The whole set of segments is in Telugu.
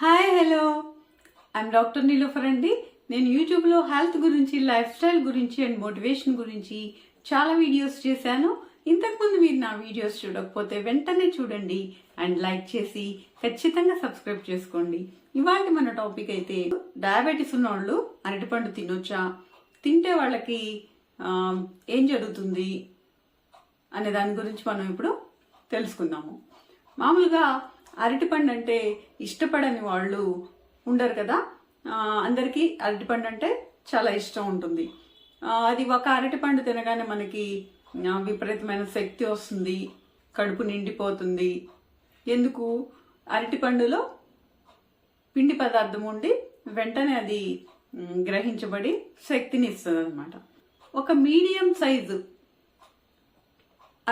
Hi hello I'm doctor Niloufer అండి. నేను యూట్యూబ్లో హెల్త్ గురించి, లైఫ్ స్టైల్ గురించి అండ్ మోటివేషన్ గురించి చాలా వీడియోస్ చేశాను. ఇంతకుముందు మీరు నా వీడియోస్ చూడకపోతే వెంటనే చూడండి అండ్ లైక్ చేసి ఖచ్చితంగా సబ్స్క్రైబ్ చేసుకోండి. ఇవాళ మన టాపిక్ అయితే డయాబెటీస్ ఉన్న వాళ్ళు అరటిపండు తినొచ్చా, తింటే వాళ్ళకి ఏం జరుగుతుంది అనే దాని గురించి మనం ఇప్పుడు తెలుసుకుందాము. మామూలుగా అరటిపండు అంటే ఇష్టపడని వాళ్ళు ఉండరు కదా. అందరికీ అరటిపండు అంటే చాలా ఇష్టం ఉంటుంది. అది ఒక అరటిపండు తినగానే మనకి విపరీతమైన శక్తి వస్తుంది, కడుపు నిండిపోతుంది. ఎందుకు? అరటిపండులో పిండి పదార్థం ఉండి వెంటనే అది గ్రహించబడి శక్తిని ఇస్తుంది అనమాట. ఒక మీడియం సైజు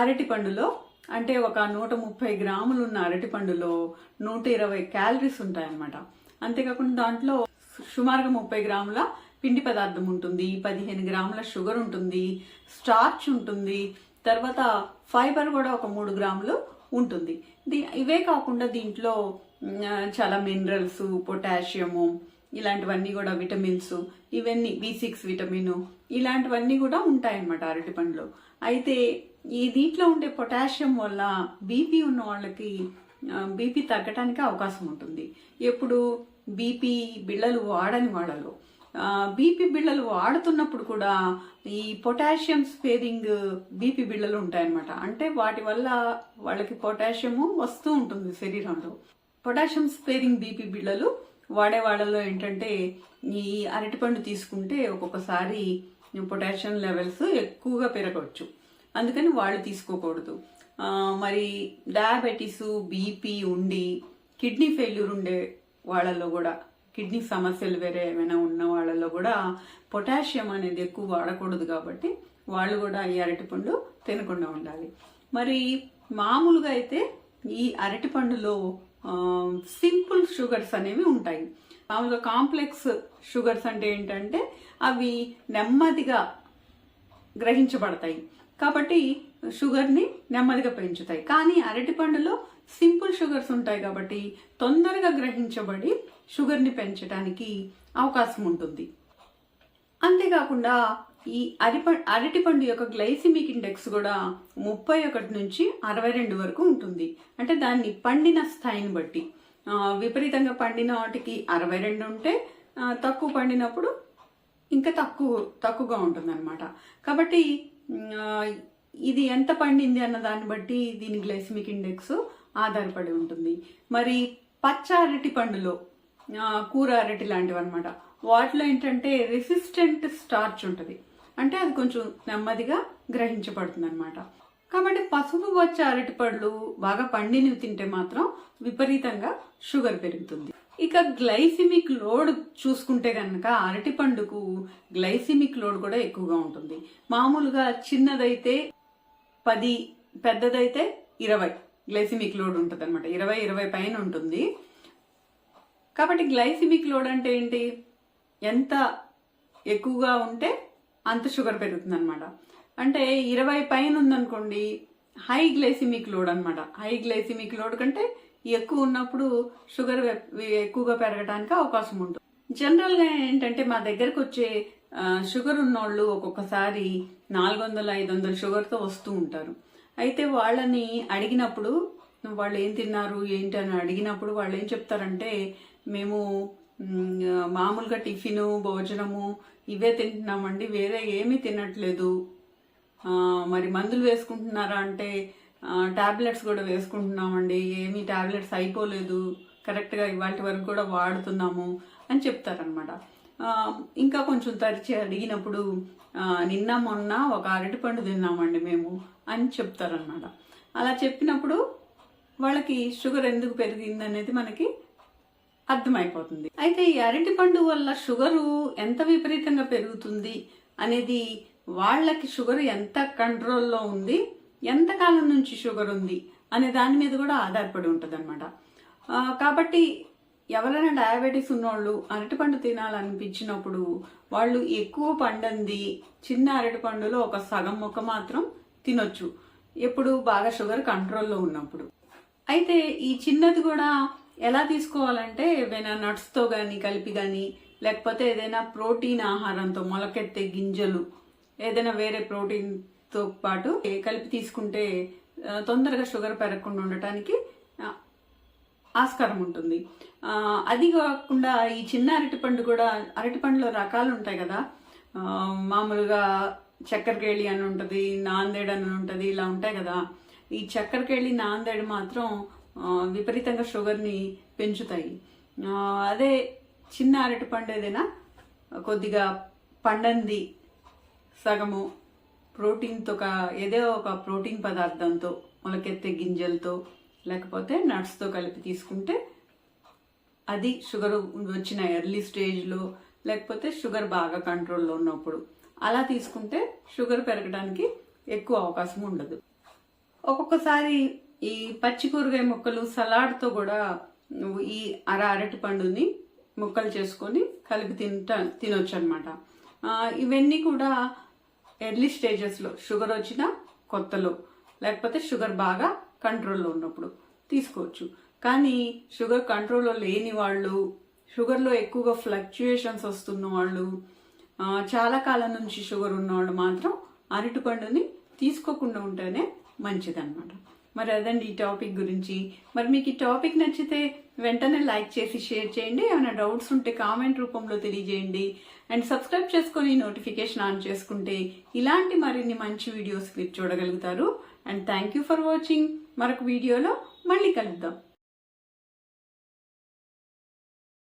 అరటిపండులో అంటే ఒక 130 గ్రాములు ఉన్న అరటిపండులో 120 క్యాలరీస్ ఉంటాయన్నమాట. అంతేకాకుండా దాంట్లో సుమారుగా 30 గ్రాముల పిండి పదార్థం ఉంటుంది, 15 గ్రాముల షుగర్ ఉంటుంది, స్టార్చ్ ఉంటుంది, తర్వాత ఫైబర్ కూడా ఒక 3 గ్రాములు ఉంటుంది. ఇవే కాకుండా దీంట్లో చాలా మినరల్స్, పొటాషియము, ఇలాంటివన్నీ కూడా విటమిన్స్, ఇవన్నీ B6 విటమిన్ ఇలాంటివన్నీ కూడా ఉంటాయన్నమాట అరటిపండులో. అయితే ఈ దీంట్లో ఉండే పొటాషియం వల్ల బీపీ ఉన్న వాళ్ళకి బీపీ తగ్గటానికి అవకాశం ఉంటుంది. ఎప్పుడు బీపీ బిళ్ళలు వాడని వాళ్ళలో బీపీ బిళ్ళలు వాడుతున్నప్పుడు కూడా ఈ పొటాషియం స్పేరింగ్ బీపీ బిళ్ళలు ఉంటాయన్నమాట. అంటే వాటి వల్ల వాళ్ళకి పొటాషియము వస్తూ ఉంటుంది శరీరంలో. పొటాషియం స్పేరింగ్ బీపీ బిళ్ళలు వాడే వాళ్ళలో ఏంటంటే ఈ అరటిపండు తీసుకుంటే ఒక్కొక్కసారి పొటాషియం లెవెల్స్ ఎక్కువగా పెరగవచ్చు. అందుకని వాళ్ళు తీసుకోకూడదు. మరి డయాబెటీస్, బీపీ ఉండి కిడ్నీ ఫెయిల్యూర్ ఉండే వాళ్ళలో కూడా, కిడ్నీ సమస్యలు వేరే ఏమైనా ఉన్న వాళ్ళలో కూడా పొటాషియం అనేది ఎక్కువ వాడకూడదు. కాబట్టి వాళ్ళు కూడా ఈ అరటిపండు తినకుండా ఉండాలి. మరి మామూలుగా అయితే ఈ అరటిపండులో సింపుల్ షుగర్స్ అనేవి ఉంటాయి. మామూలుగా కాంప్లెక్స్ షుగర్స్ అంటే ఏంటంటే అవి నెమ్మదిగా గ్రహించబడతాయి కాబట్టి షుగర్ని నెమ్మదిగా పెంచుతాయి. కానీ అరటిపండులో సింపుల్ షుగర్స్ ఉంటాయి కాబట్టి తొందరగా గ్రహించబడి షుగర్ని పెంచడానికి అవకాశం ఉంటుంది. అంతేకాకుండా ఈ అరటిపండు యొక్క గ్లైసిమిక్ ఇండెక్స్ కూడా 31 నుంచి 62 వరకు ఉంటుంది. అంటే దాన్ని పండిన స్థాయిని బట్టి విపరీతంగా పండిన వాటికి 62 ఉంటే, తక్కువ పండినప్పుడు ఇంకా తక్కువగా ఉంటుంది అనమాట. కాబట్టి ఇది ఎంత పండింది అన్న దాన్ని బట్టి దీని గ్లైసిమిక్ ఇండెక్స్ ఆధారపడి ఉంటుంది. మరి పచ్చ అరటి పండులో కూర అరటి లాంటివి అనమాట, వాటిలో ఏంటంటే రెసిస్టెంట్ స్టార్చ్ ఉంటుంది. అంటే అది కొంచెం నెమ్మదిగా గ్రహించబడుతుంది అనమాట. కాబట్టి పసుపు వచ్చే అరటి పళ్ళు బాగా పండినవి తింటే మాత్రం విపరీతంగా షుగర్ పెరుగుతుంది. ఇక గ్లైసిమిక్ లోడ్ చూసుకుంటే కనుక అరటిపండుకు గ్లైసిమిక్ లోడ్ కూడా ఎక్కువగా ఉంటుంది. మామూలుగా చిన్నదైతే 10, పెద్దదైతే 20 గ్లైసిమిక్ లోడ్ ఉంటుంది అనమాట. 20 పైన ఉంటుంది. కాబట్టి గ్లైసిమిక్ లోడ్ అంటే ఏంటి? ఎంత ఎక్కువగా ఉంటే అంత షుగర్ పెరుగుతుంది అనమాట. అంటే 20 పైన ఉందనుకోండి హై గ్లైసిమిక్ లోడ్ అనమాట. హై గ్లైసిమిక్ లోడ్ కంటే ఎక్కువ ఉన్నప్పుడు షుగర్ ఎక్కువగా పెరగడానికి అవకాశం ఉంటుంది. జనరల్గా ఏంటంటే మా దగ్గరకు వచ్చే షుగర్ ఉన్నోళ్ళు ఒక్కొక్కసారి 400-500 షుగర్తో వస్తూ ఉంటారు. అయితే వాళ్ళని అడిగినప్పుడు, వాళ్ళు ఏం తిన్నారు ఏంటి అని అడిగినప్పుడు వాళ్ళు ఏం చెప్తారంటే, మేము మామూలుగా టిఫిను, భోజనము ఇవే తింటున్నామండి, వేరే ఏమీ తినట్లేదు. మరి మందులు వేసుకుంటున్నారా అంటే టాబ్లెట్స్ కూడా వేసుకుంటున్నామండి, ఏమీ టాబ్లెట్స్ అయిపోలేదు, కరెక్ట్గా ఇవాటి వరకు కూడా వాడుతున్నాము అని చెప్తారనమాట. ఇంకా కొంచెం తరిచి అడిగినప్పుడు నిన్న మొన్న ఒక అరటిపండు తిన్నామండి మేము అని చెప్తారనమాట. అలా చెప్పినప్పుడు వాళ్ళకి షుగర్ ఎందుకు పెరిగింది అనేది మనకి అర్థమైపోతుంది. అయితే ఈ అరటిపండు వల్ల షుగరు ఎంత విపరీతంగా పెరుగుతుంది అనేది వాళ్ళకి షుగర్ ఎంత కంట్రోల్లో ఉంది, ఎంతకాలం నుంచి షుగర్ ఉంది అనే దాని మీద కూడా ఆధారపడి ఉంటుంది అనమాట. కాబట్టి ఎవరైనా డయాబెటీస్ ఉన్నోళ్ళు అరటిపండు తినాలనిపించినప్పుడు వాళ్ళు ఎక్కువ పండంది చిన్న అరటిపండులో ఒక సగం ముక్క మాత్రం తినొచ్చు, ఎప్పుడు బాగా షుగర్ కంట్రోల్లో ఉన్నప్పుడు. అయితే ఈ చిన్నది కూడా ఎలా తీసుకోవాలంటే ఏదైనా నట్స్తో కానీ కలిపి కానీ, లేకపోతే ఏదైనా ప్రోటీన్ ఆహారంతో, మొలకెత్తే గింజలు, ఏదైనా వేరే ప్రోటీన్తో పాటు కలిపి తీసుకుంటే తొందరగా షుగర్ పెరగకుండా ఉండటానికి ఆస్కారం ఉంటుంది. అది కాకుండా ఈ చిన్న అరటిపండు కూడా, అరటిపండులో రకాలు ఉంటాయి కదా, మామూలుగా చక్కెరకేళి అని ఉంటుంది, నాందేడ్ అని ఉంటుంది, ఇలా ఉంటాయి కదా. ఈ చక్కెరకేళి, నాందేడ్ మాత్రం విపరీతంగా షుగర్ని పెంచుతాయి. అదే చిన్న అరటిపండు ఏదైనా కొద్దిగా పండంది సగము ప్రోటీన్తో, ఏదో ఒక ప్రోటీన్ పదార్థంతో, మొలకెత్తే గింజలతో లేకపోతే నట్స్తో కలిపి తీసుకుంటే అది షుగర్ వచ్చిన ఎర్లీ స్టేజ్లో, లేకపోతే షుగర్ బాగా కంట్రోల్లో ఉన్నప్పుడు అలా తీసుకుంటే షుగర్ పెరగడానికి ఎక్కువ అవకాశం ఉండదు. ఒక్కొక్కసారి ఈ పచ్చి కూరగాయ ముక్కలు సలాడ్తో కూడా ఈ అరటి పండుని ముక్కలు చేసుకొని కలిపి తినొచ్చు అనమాట. ఇవన్నీ కూడా ఎర్లీ స్టేజెస్లో, షుగర్ వచ్చిన కొత్తలో, లేకపోతే షుగర్ బాగా కంట్రోల్లో ఉన్నప్పుడు తీసుకోవచ్చు. కానీ షుగర్ కంట్రోల్లో లేని వాళ్ళు, షుగర్లో ఎక్కువగా ఫ్లక్చుయేషన్స్ వస్తున్న వాళ్ళు, చాలా కాలం నుంచి షుగర్ ఉన్నవాళ్ళు మాత్రం అరటిపండుని తీసుకోకుండా ఉంటేనే మంచిదన్నమాట. మరి అదండి ఈ టాపిక్ గురించి. మరి మీకు ఈ టాపిక్ నచ్చితే వెంటనే లైక్ చేసి షేర్ చేయండి. ఏమైనా డౌట్స్ ఉంటే కామెంట్ రూపంలో తెలియజేయండి. అండ్ సబ్స్క్రైబ్ చేసుకొని నోటిఫికేషన్ ఆన్ చేసుకుంటే ఇలాంటి మరిన్ని మంచి వీడియోస్ మీరు చూడగలుగుతారు. And thank you for watching. మరొక వీడియోలో మళ్ళీ కలుద్దాం.